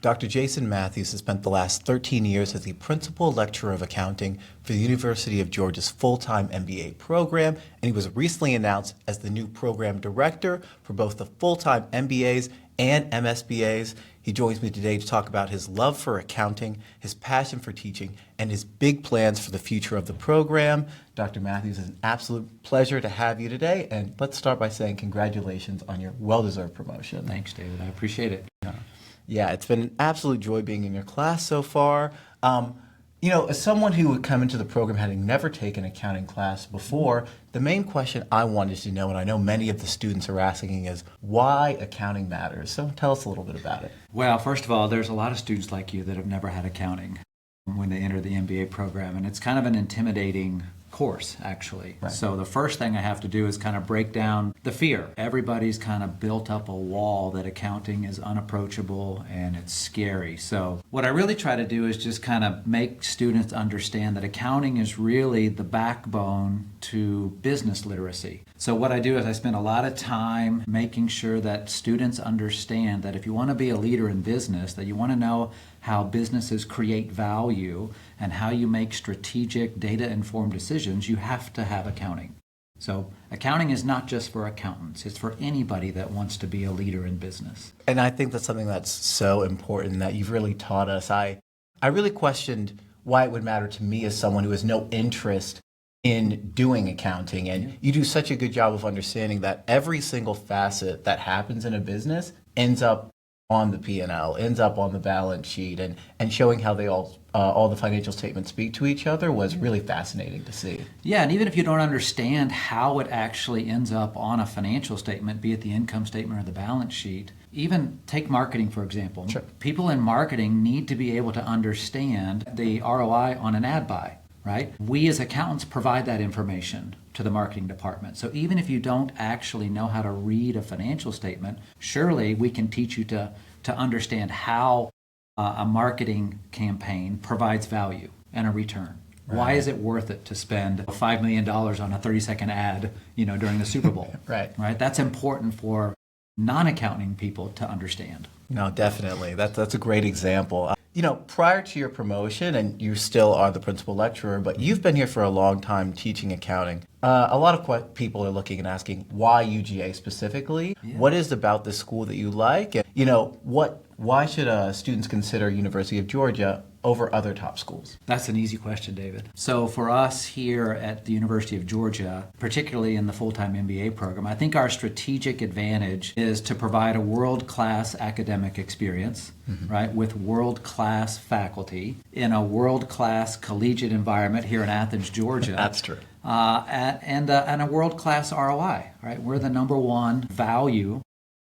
Dr. Jason Matthews has spent the last 13 years as the Principal Lecturer of Accounting for the University of Georgia's Full-Time MBA program, and he was recently announced as the new Program Director for both the Full-Time MBAs and MSBAs. He joins me today to talk about his love for accounting, his passion for teaching, and his big plans for the future of the program. Dr. Matthews, it's an absolute pleasure to have you today, and let's start by saying congratulations on your well-deserved promotion. Thanks, David. I appreciate it. Yeah, it's been an absolute joy being in your class so far. As someone who would come into the program having never taken an accounting class before, the main question I wanted to know, and I know many of the students are asking, is why accounting matters. So tell us a little bit about it. Well, first of all, there's a lot of students like you that have never had accounting when they enter the MBA program, and it's kind of an intimidating course, actually. Right. So the first thing I have to do is kind of break down the fear. Everybody's kind of built up a wall that accounting is unapproachable and it's scary. So what I really try to do is just kind of make students understand that accounting is really the backbone to business literacy. So what I do is I spend a lot of time making sure that students understand that if you want to be a leader in business, that you want to know how businesses create value and how you make strategic, data-informed decisions, you have to have accounting. So accounting is not just for accountants, it's for anybody that wants to be a leader in business. And I think that's something that's so important that you've really taught us. I really questioned why it would matter to me as someone who has no interest in doing accounting. And you do such a good job of understanding that every single facet that happens in a business ends up on the P&L, ends up on the balance sheet, and showing how they all the financial statements speak to each other was really fascinating to see. Yeah, and even if you don't understand how it actually ends up on a financial statement, be it the income statement or the balance sheet, even take marketing, for example. Sure. People in marketing need to be able to understand the ROI on an ad buy, right? We as accountants provide that information to the marketing department. So even if you don't actually know how to read a financial statement, surely we can teach you to understand how a marketing campaign provides value and a return. Right. Why is it worth it to spend $5 million on a 30-second ad, during the Super Bowl? Right. That's important for non-accounting people to understand. No, definitely. That's a great example. Prior to your promotion, and you still are the principal lecturer, but you've been here for a long time teaching accounting. A lot of people are looking and asking, why UGA specifically? Yeah. What is about this school that you like? And, why should students consider University of Georgia over other top schools? That's an easy question, David. So for us here at the University of Georgia, particularly in the full-time MBA program, I think our strategic advantage is to provide a world-class academic experience, right, with world-class faculty in a world-class collegiate environment here in Athens, Georgia. That's true. And a world-class ROI, right? We're the number one value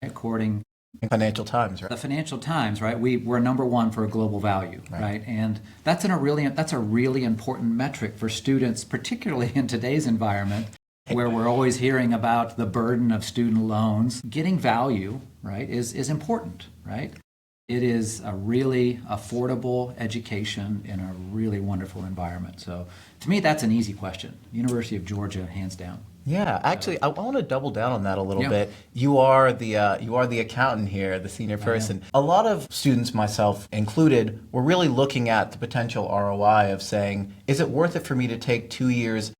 according Financial Times, right? The Financial Times, right? We're number one for a global value, right? And that's a really important metric for students, particularly in today's environment, where we're always hearing about the burden of student loans. Getting value, right, is important, right? It is a really affordable education in a really wonderful environment. So to me, that's an easy question. University of Georgia, hands down. Yeah, actually, I want to double down on that a little bit. You are the accountant here, the senior person. A lot of students, myself included, were really looking at the potential ROI of saying, is it worth it for me to take 2 years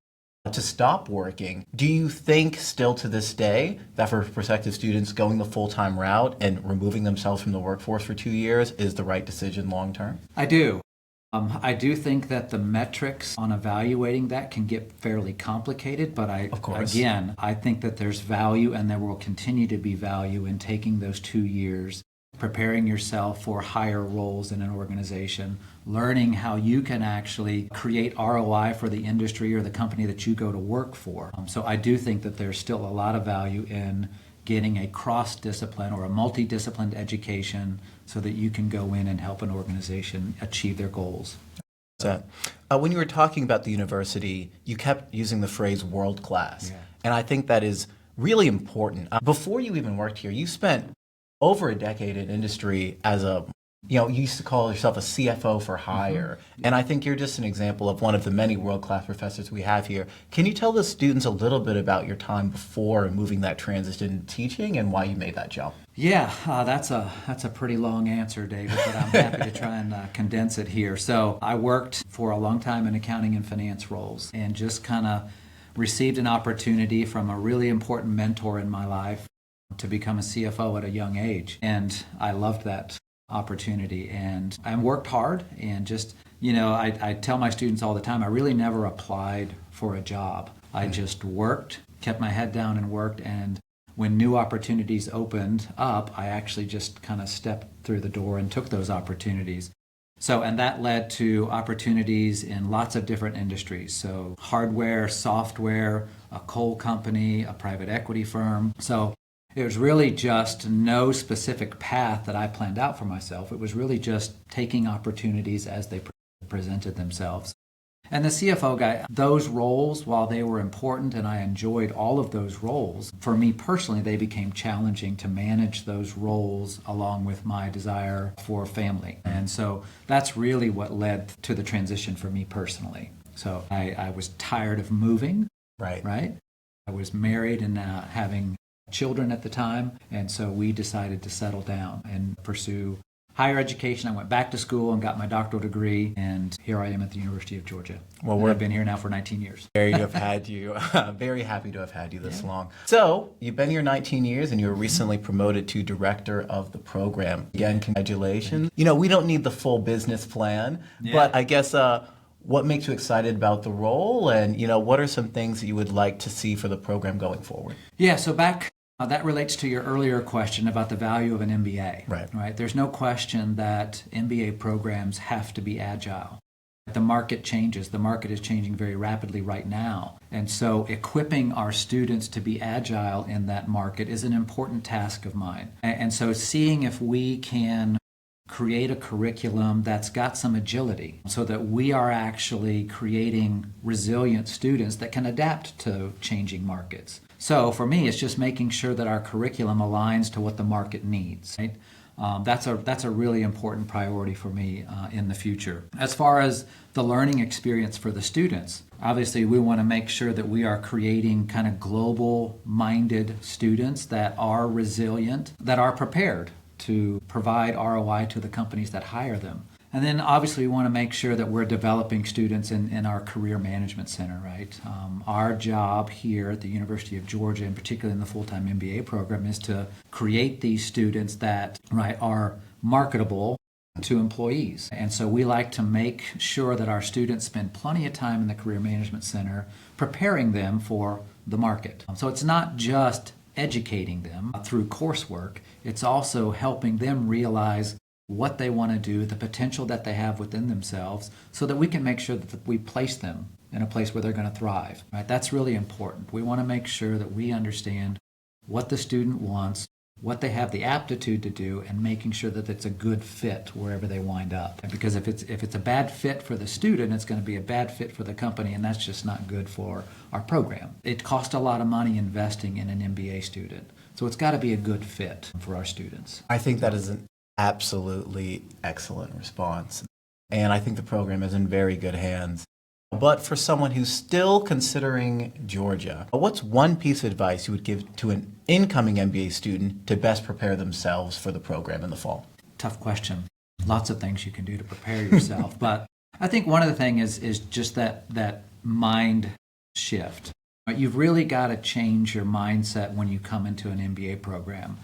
to stop working? Do you think still to this day that for prospective students going the full-time route and removing themselves from the workforce for 2 years is the right decision long term? I do. I do think that the metrics on evaluating that can get fairly complicated, but I think that there's value and there will continue to be value in taking those 2 years, preparing yourself for higher roles in an organization, learning how you can actually create ROI for the industry or the company that you go to work for. So I do think that there's still a lot of value in getting a cross-discipline or a multidisciplined education so that you can go in and help an organization achieve their goals. When you were talking about the university, you kept using the phrase world-class, and I think that is really important. Before you even worked here, you spent over a decade in industry as you used to call yourself a CFO-for-hire, and I think you're just an example of one of the many world-class professors we have here. Can you tell the students a little bit about your time before moving that transition into teaching and why you made that jump? Yeah, that's a pretty long answer, David, but I'm happy to try and condense it here. So I worked for a long time in accounting and finance roles and just kind of received an opportunity from a really important mentor in my life to become a CFO at a young age. And I loved that opportunity and I worked hard and just, I tell my students all the time, I really never applied for a job. I just worked, kept my head down and worked, and when new opportunities opened up, I actually just kind of stepped through the door and took those opportunities. So, and that led to opportunities in lots of different industries. So hardware, software, a coal company, a private equity firm. So it was really just no specific path that I planned out for myself. It was really just taking opportunities as they presented themselves. And the CFO guy, those roles, while they were important and I enjoyed all of those roles, for me personally, they became challenging to manage those roles along with my desire for family. And so that's really what led to the transition for me personally. So I was tired of moving, right? I was married and having children at the time, and so we decided to settle down and pursue higher education. I went back to school and got my doctoral degree, and here I am at the University of Georgia. Well, I've been here now for 19 years. Very to have had you. Very happy to have had you this long. So you've been here 19 years, and you were recently promoted to director of the program. Again, congratulations. We don't need the full business plan, but I guess what makes you excited about the role, and what are some things that you would like to see for the program going forward? Yeah. So that relates to your earlier question about the value of an MBA. Right. There's no question that MBA programs have to be agile. The market changes. The market is changing very rapidly right now. And so equipping our students to be agile in that market is an important task of mine. And so seeing if we can create a curriculum that's got some agility so that we are actually creating resilient students that can adapt to changing markets. So for me, it's just making sure that our curriculum aligns to what the market needs. Right? That's a really important priority for me in the future. As far as the learning experience for the students, obviously we want to make sure that we are creating kind of global-minded students that are resilient, that are prepared to provide ROI to the companies that hire them. And then obviously we want to make sure that we're developing students in our career management center, right? Our job here at the University of Georgia, and particularly in the full-time MBA program, is to create these students that are marketable to employees. And so we like to make sure that our students spend plenty of time in the career management center preparing them for the market. So it's not just educating them through coursework, it's also helping them realize what they want to do, the potential that they have within themselves, so that we can make sure that we place them in a place where they're going to thrive. Right? That's really important. We want to make sure that we understand what the student wants, what they have the aptitude to do, and making sure that it's a good fit wherever they wind up. Because if it's a bad fit for the student, it's going to be a bad fit for the company, and that's just not good for our program. It costs a lot of money investing in an MBA student, so it's got to be a good fit for our students. I think that is an absolutely excellent response, and I think the program is in very good hands. But for someone who's still considering Georgia, what's one piece of advice you would give to an incoming MBA student to best prepare themselves for the program in the fall? Tough question. Lots of things you can do to prepare yourself. But I think one of the things is just that mind shift. You've really got to change your mindset when you come into an MBA program.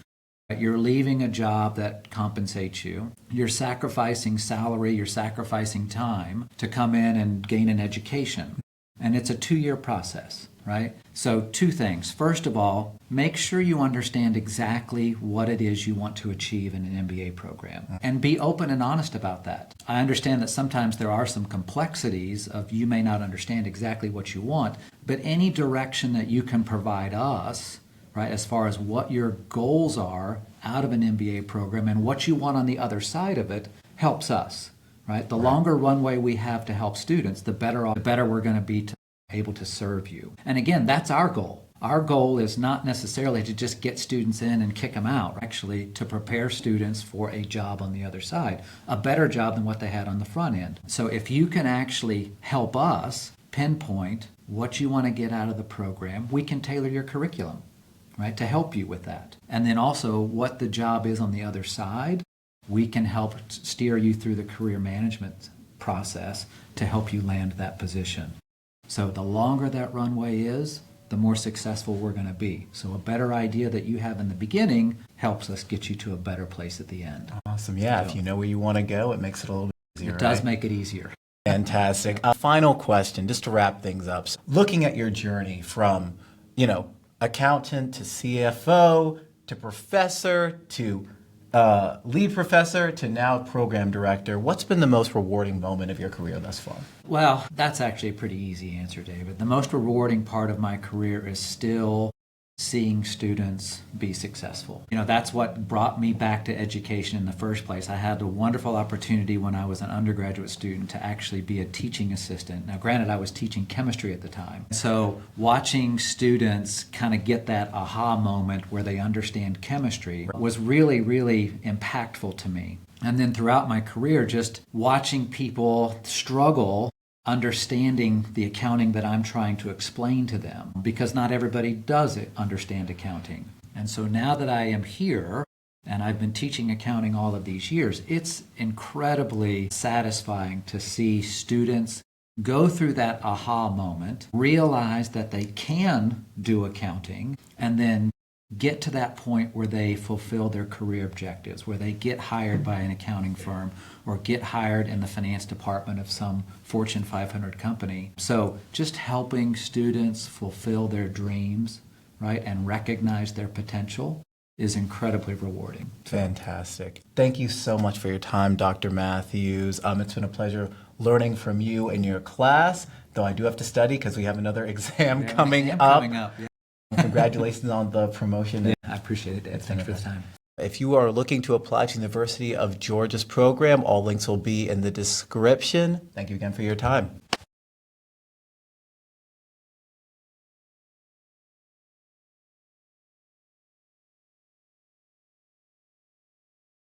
You're leaving a job that compensates you. You're sacrificing salary, you're sacrificing time to come in and gain an education. And it's a 2-year process, right? So 2 things. First of all, make sure you understand exactly what it is you want to achieve in an MBA program. And be open and honest about that. I understand that sometimes there are some complexities of you may not understand exactly what you want, but any direction that you can provide us, right, as far as what your goals are out of an MBA program and what you want on the other side of it, helps us, right? The longer runway we have to help students, the better we're going to be able to serve you. And again, that's our goal. Our goal is not necessarily to just get students in and kick them out, actually to prepare students for a job on the other side, a better job than what they had on the front end. So if you can actually help us pinpoint what you want to get out of the program, we can tailor your curriculum. right, to help you with that. And then also what the job is on the other side, we can help steer you through the career management process to help you land that position. So the longer that runway is, the more successful we're going to be. So a better idea that you have in the beginning helps us get you to a better place at the end. Awesome. Yeah, So, if you know where you want to go, it makes it a little bit easier. it does right? make it easier. Fantastic. Final question, just to wrap things up. Looking at your journey from, accountant to CFO to professor to lead professor to now program director, what's been the most rewarding moment of your career thus far? Well, that's actually a pretty easy answer, David. The most rewarding part of my career is still seeing students be successful. That's what brought me back to education in the first place. I had a wonderful opportunity when I was an undergraduate student to actually be a teaching assistant. Now, granted, I was teaching chemistry at the time. So watching students kind of get that aha moment where they understand chemistry was really, really impactful to me. And then throughout my career, just watching people struggle understanding the accounting that I'm trying to explain to them, because not everybody does understand accounting. And so now that I am here and I've been teaching accounting all of these years, it's incredibly satisfying to see students go through that aha moment, realize that they can do accounting, and then get to that point where they fulfill their career objectives, where they get hired by an accounting firm or get hired in the finance department of some Fortune 500 company. So just helping students fulfill their dreams, right, and recognize their potential is incredibly rewarding. Fantastic. Thank you so much for your time, Dr. Matthews. It's been a pleasure learning from you and your class, though I do have to study because we have another exam coming up. Yeah. Congratulations on the promotion. Yeah, I appreciate it, Dave. Thanks for the time. If you are looking to apply to University of Georgia's program, all links will be in the description. Thank you again for your time.